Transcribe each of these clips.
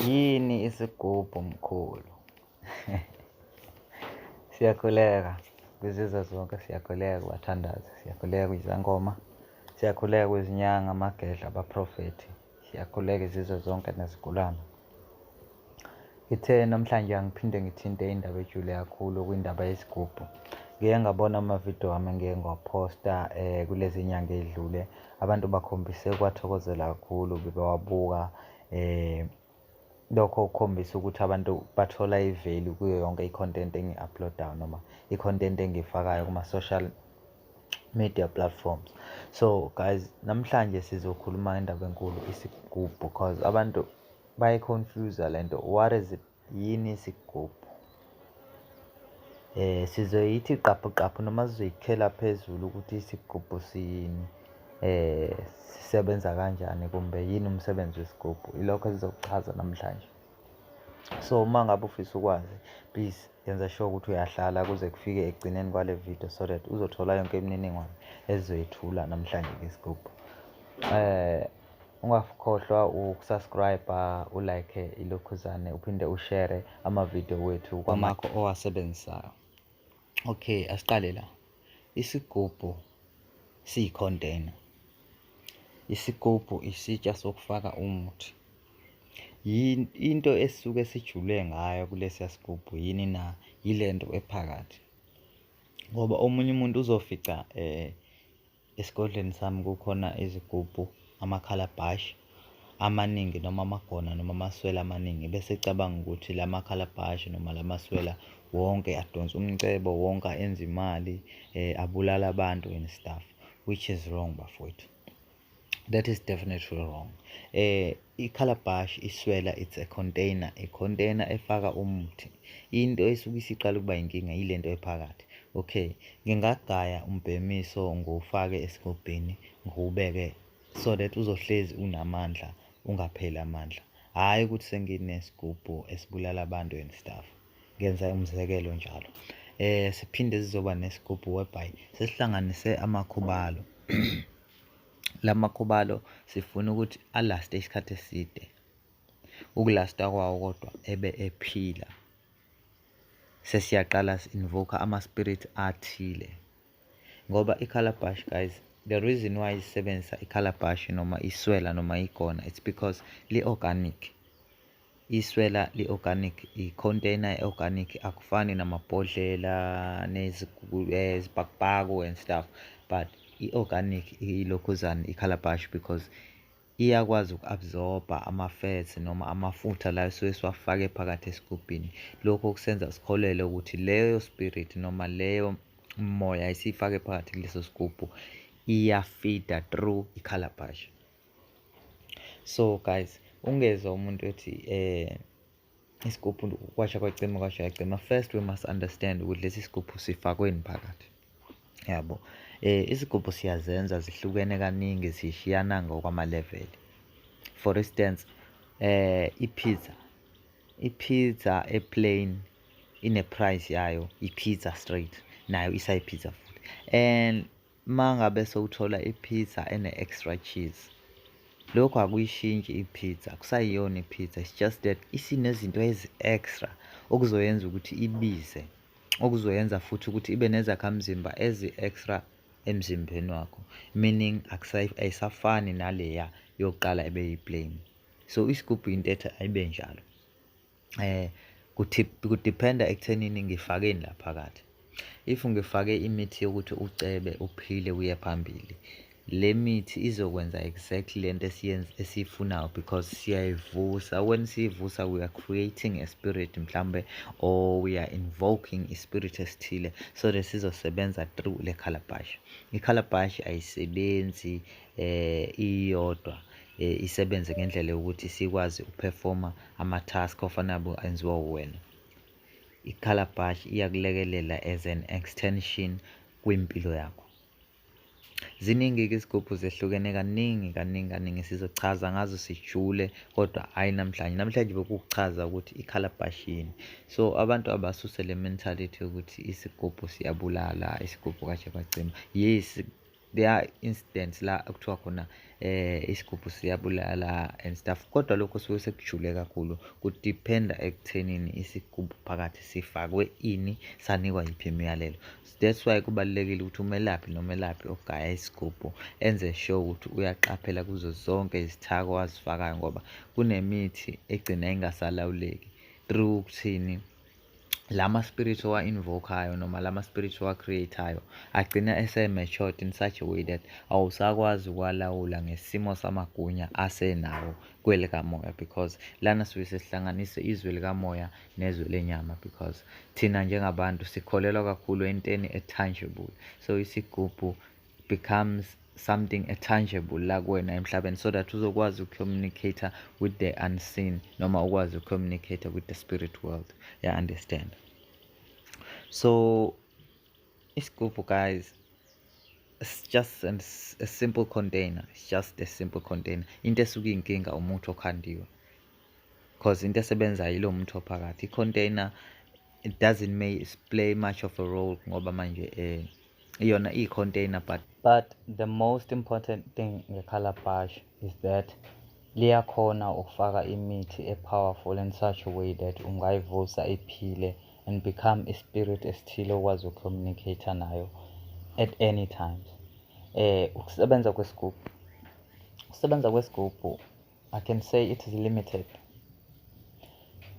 Yini isigubhu mkhulu? Siyakhuleka kwizizwe zonke, siyakhuleka kubathandazi, siyakhuleka kwizangoma, siyakhuleka kwizinyanga, amagedla, abaprofethi, siyakhuleka izizwe zonke nezigulana. Ngithe namhlanje angiphinde ngithinte indaba ejule kakhulu kwindaba yesigubhu. Ngike ngabona amavidiyo wami engike ngiwaphosta kulezi nyanga ey'dlule. Abantu bakhombise kwathokozela kakhulu bewabuka. Lokho kukhombisa ukuthi abantu bathola i-value kuyo yonke i-content engi-upload-ayo noma i-content engiyifakayo kuma-social media platforms. So guys, namhlanje sizokhuluma indaba enkulu, isigubhu, because abantu bayi-confuse le nto. What is it? Yini isigubhu? Sizoyithi qaphu noma sizoyikhela phezulu ukuthi isigubhu siyini, sisebenza kanjani, kumbe yini umsebenzi wesigubhu. Ilokho sizokuchaza namhlanje. So uma ngabe ufisa ukwazi, please yenza sure ukuthi uyahlala kuze kufike ekugcineni kwale video, so that uzothola yonke imininingwane ezizoyithula namhlanje ngesigubhu. Ungakhohlwa ukusubscribe, ulike ilokhuzane, uphinde ushare amavidiyo wethu kwamakho owasebenzisayo. Okay, asiqale la. Isigubhu siyi-container. Isigubhu isitsha sokufaka umuthi. Into esisuke sijule ngayo kulesiya sigubhu yini na? Yile nto ephakathi. Ngoba omunye umuntu uzofica esigodleni sami kukhona izigubhu, amakhalabashi amaningi noma amagona noma amaswela amaningi, bese ecabanga ukuthi la makhalabashi noma la maswela wonke adonsa umcebo, wonke enza imali, abulala abantu and stuff, which is wrong bafowethu. That is definitely wrong. Ikhalabashi, iswela, it's a container efaka umuthi. Into esuke isiqala ukuba inkinga yile nto ephakathi. Okay, ngingagaya umbhemiso ngufake esigubhini ngiwubeke so that uzohlezi unamandla, ungapheli amandla. Hhayi ukuthi senginesigubhu esibulala abantu and stuff. Ngenza umzekelo njalo. Siphinde sizoba nesigubhu whereby sesihlanganise amakhubalo. La makhubalo sifuna ukuthi alaste isikhathi eside. Ukulasta kwawo kodwa ebe ephila. Sesiyaqala invoke ama-spirit athile. Ngoba ikhalabashi, guys, the reason why isebenzisa ikhalabashi noma iswela noma igona, it's because li-organic. Iswela li-organic, i-container e-organic, akufani namabhodlela nezibhakubhaku and stuff, but i-organic ilokhuzana ikhalabashi because iyakwazi uku-absorb-a ama-fats noma amafutha la esuke siwafake phakathi esigubhini. Lokho kusenza sikholele ukuthi leyo spirit noma leyo moya esiyifake phakathi kuleso sigubhu iyafida through ikhalabashi. So guys, ungezwa umuntu ethi isigubhu kwasha kwacima. First we must understand ukuthi lesi sigubhu sifakweni phakathi. Yabo. Isigubhu siyazenza zihlukene kaningi, zishiyana ngokwama-level. For instance, i-pizza e-plain ine-price yayo, i-pizza straight nayo isayi-pizza futhi. And mangabe sowuthola i-pizza ene-extra cheese, lokho akuyishintshi i-pizza, kusayiyona i-pizza. It's just that isinezinto ezi-extra okuzoyenza ukuthi ibize, okuzoyenza futhi ukuthi ibe nezakhamzimba ezi-extra emzimbeni wakho, meaning ayisafani naleya yokuqala ebeyi-plain. So isigubhu into ethi ayibe njalo. Kudiphenda ekuthenini ngifakeni la phakathi. If ngifake imithi yokuthi ucebe uphile uye phambili, le mithi izokwenza exactly lento esiyifunayo because siyayivusa. When siyivusa, we are creating a spirit mhlambe, or we are invoking a spirit esithile so that sizosebenza through le khalabashi. Ikhalabashi ayisebenzi iyodwa, isebenze ngendlela yokuthi sikwazi ukuperforma ama-task ofanele enziwa wena. Ikhalabashi iyakulekelela as an extension kwimpilo yakho. Ziningi-ke izigubhu zehlukene kaningi sizochaza ngazo sijule, kodwa hayi namhlanje bekuchaza ukuthi ikhalabashi yini. So abantu abasuse le mentality yokuthi isigubhu siyabulala, isigubhu kwasha kwacima. Yes, there are incidents la ekuthiwa khona isigubhu siyabulala and stuff, kodwa lokho suke sekujule kakhulu, kudiphenda ekuthenini isigubhu phakathi sifakwe ini, sanikwa yiphi imiyalelo. That's why kubalulekile ukuthi umelaphi nomelaphi ogaya isigubhu enze sure ukuthi uyaqaphela kuzo zonke izithako azifakayo, ngoba kunemithi egcina ingasalawuleki through ukuthini, lama spirit owa-invoke-ayo noma lama spirit owa-create-ayo agcina ese-matured in such a way that awusakwazi ukwalawula ngesimo samagunya asenawo kwelikamoya, because lana suke sesihlanganise izwe likamoya nezwe lenyama, because thina njengabantu sikholelwa kakhulu enteni e-tangible. So isigubhu becomes something tangible la kuwena emhlabeni, so that uzokwazi uku-communicate with the unseen noma ukwazi uku-communicate with the spirit world. Yeah, understand? So isigubhu, guys, it's just a simple container. It's just a simple container. Into esuke inkinga umuthi okhandiwe, because into esebenzayo ilo muthi ophakathi. I-container, it doesn't play much of a role ngoba manje iyona i-container, but the most important thing nge-calabash is that liyakhona ukufaka imithi e-powerful in such a way that ungayivusa iphile and become ispirit esithile okwazi uku-communicate nayo at any times. Ukusebenza kwesigubhu, I can say it is limited,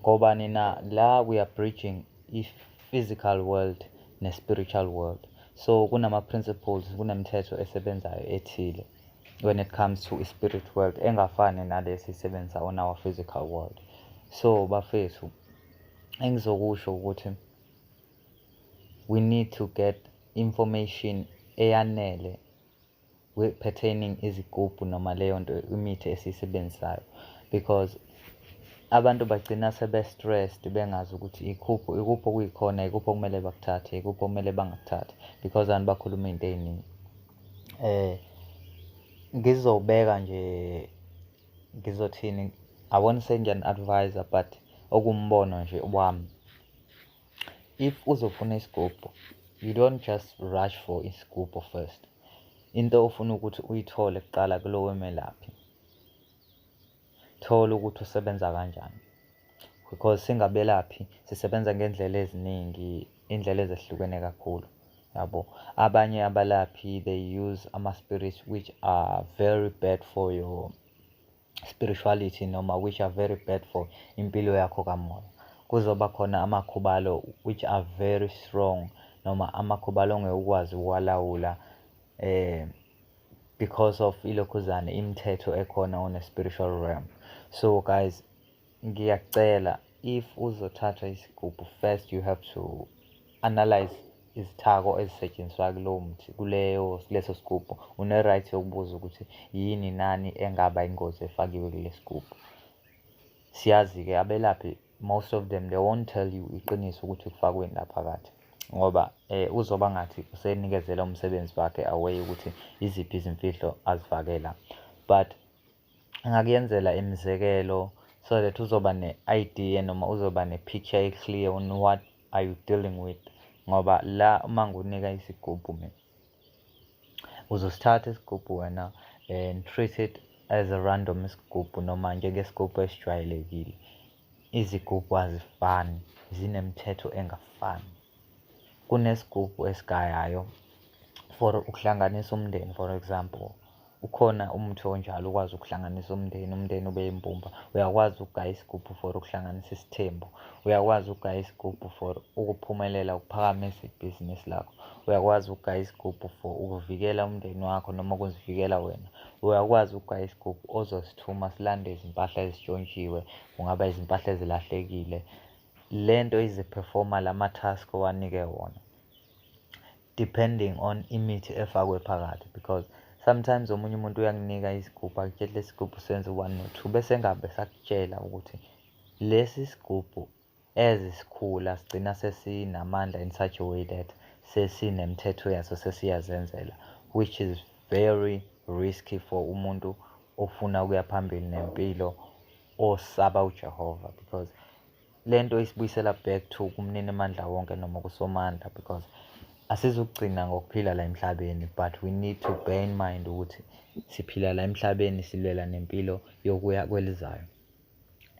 ngoba nina la we are bridging i-physical world ne-spiritual world. So kunama-principles, kunemithetho esebenzayo ethile when it comes to i-spirit world engafani nalesi isebenza on our physical world. So bafethu, engizokusho ukuthi we need to get information eyanele pertaining izigubhu noma leyo nto, imithi esiyisebenzisayo, because abantu bagcina sebe-stressed bengazi ukuthi ikuphi okuyikhona, ikuphi okumele bakuthathe, ikuphi okumele bangakuthathi, because abantu bakhuluma iy'nto ey'ningi. Ngizobeka nje, ngizothini, I won't say ngiyani-advise, but okumbono nje wami, if uzofuna isigubhu, you don't just rush for isigubhu first. Into ofuna ukuthi uyithole kuqala kulowo melaphi, thola ukuthi usebenza kanjani, because singabelaphi sisebenza ngendlela eziningi, indlela ezehlukene kakhulu, yabo. Abanye abalaphi, they use ama-spirits which are very bad for your spirituality noma which are very bad for impilo yakho kamoya. Kuzoba khona amakhubalo which are very strong noma amakhubalo ongeke ukwazi ukwalawula because of ilokhuzane, imithetho ekhona on a spiritual realm. So guys, ngiyacela, if uzothatha isigubhu, first you have to analyze izithako ezisetshenziswa kuleso sigubhu. Une-right yokubuza ukuthi yini nani engaba ingozi efakiwe kule sigubhu. Siyazi-ke abelaphi, most of them, they won't tell you iqiniso ukuthi kufakweni la phakathi, ngoba uzoba ngathi usenikezela umsebenzi wakhe away ukuthi iziphi izimfihlo azifakela. But ngakuyenzela imizekelo so that uzoba ne-idea noma uzoba ne-picture clear on what are you dealing with, ngoba la uma ngunika isigubhu mina, uzosithatha isigubhu wena and treat it as a random isigubhu noma njengesigubhu esijwayelekile. Izigubhu azifani, zinemithetho engafani. Kunesigubhu esigayayo for ukuhlanganisa umndeni, for example. Ukhona umuthi onjalo ukwazi ukuhlanganisa umndeni ube yimbumba. Uyakwazi ukugaya isigubhu for ukuhlanganisa isithembu. Uyakwazi ukugaya isigubhu for ukuphumelela, ukuphakamisa ibhizinisi lakho. Uyakwazi ukugaya isigubhu for ukuvikela umndeni wakho noma ukuzivikela wena. Uyakwazi ukugaya isigubhu ozosithuma silande izimpahla ezitshontshiwe, kungaba izimpahla ezilahlekile. Lento iziperforma lama-task owanike wona depending on imithi efakwe phakathi, because sometimes omunye umuntu uyakunika isigubhu akutshela lesi sigubhu senze 1 no 2 bese ngabe sakutshela ukuthi lesi sigubhu ezisikhula sigcina sesinamandla in such a way that sesinemithetho yaso sesiyazenzela, which is very risky for umuntu ofuna ukuya phambili nempilo osaba uJehova, because lento isibuyisela back to kumnini amandla wonke noma kusomandla, because asizukugcina ngokuphila la emhlabeni, but we need to bear in mind ukuthi siphila la emhlabeni silwela nempilo yokuya kwelizayo.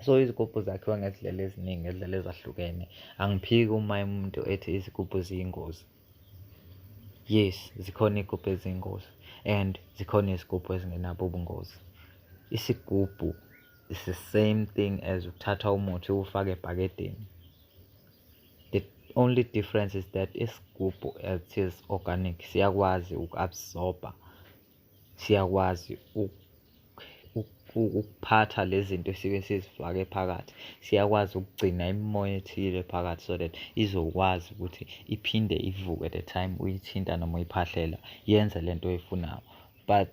So izigubhu zakhiwa ngezindlela eziningi, ngezindlela ezahlukene. Angiphiki uma umuntu ethi izigubhu ziyingozi. Yes, zikhona iy'gubhu eziyingozi and zikhona izigubhu ezingenabo ubungozi. Isigubhu is the same thing as ukuthatha umuthi uwufake ebhakedeni. The only difference is that isigubhu it is organic, siyakwazi uku-absorb-a, siyakwazi ukuphatha lezi zinto esike sizifake phakathi, siyakwazi ukugcina imimoya ethile phakathi so that izokwazi ukuthi iphinde ivuke the time uyithinta noma uyiphahlela yenze lento oyifunayo. But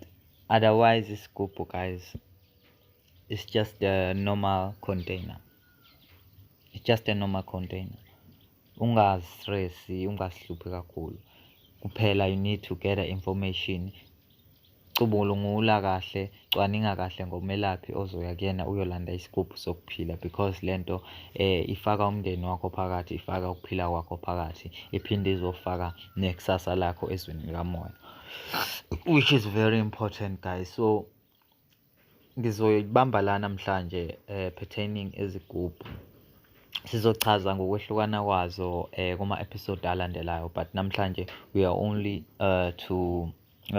otherwise isigubhu guys, it's just a normal container. It's just a normal container. Ungazi-stress-i, ungazihluphi kakhulu. Kuphela you need to get the information. Cubungula kahle, cwaninga kahle ngomelaphi ozoya kuyena uyolanda isigubhu sokuphila, because lento ifaka umndeni wakho phakathi, ifaka ukuphila kwakho phakathi, iphinde izofaka nekusasa lakho ezweni likamoya, which is very important guys. So ngizoyibamba la namhlanje pertaining ezigubhu. Sizochaza ngokwehlukana kwazo kuma-episode alandelayo, but namhlanje we are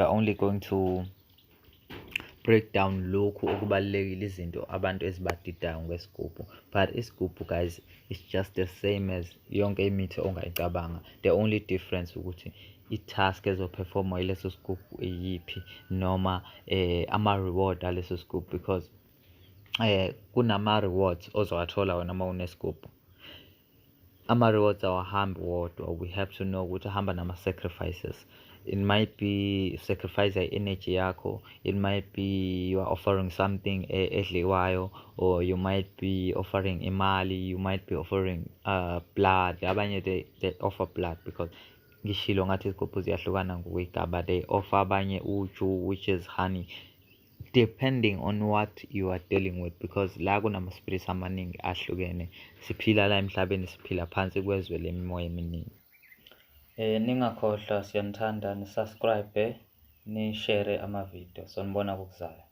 only going to break down lokhu okubalulekile, izinto abantu ezibadidayo ngesigubhu. But isigubhu guys, it's just the same as yonke imithi ongayicabanga. The only difference ukuthi i-task ezoperformwa yileso sigubhu iyiphi, noma ama-reward aleso sigubhu, because kunama-rewards ozowathola wena uma unesigubhu. Ama-rewards awahambi wodwa, we have to know ukuthi ahamba nama-sacrifices. It might be sacrifice energy yakho, it might be you are offering something edliwayo, or you might be offering imali, you might be offering blood. Abanye they offer blood, because ngishilo ngathi izigubhu ziyahlukana ngokwegaba. They offer abanye uju, which is honey, depending on what you are dealing with, because la kunama-spirits amaningi ahlukene. Siphila la emhlabeni, siphila phansi kwezwe lemimoya eminingi. Ningakhohlwa, siyanithanda, nisubscribe, ni-share amavidiyo. Sonibona kukuzayo.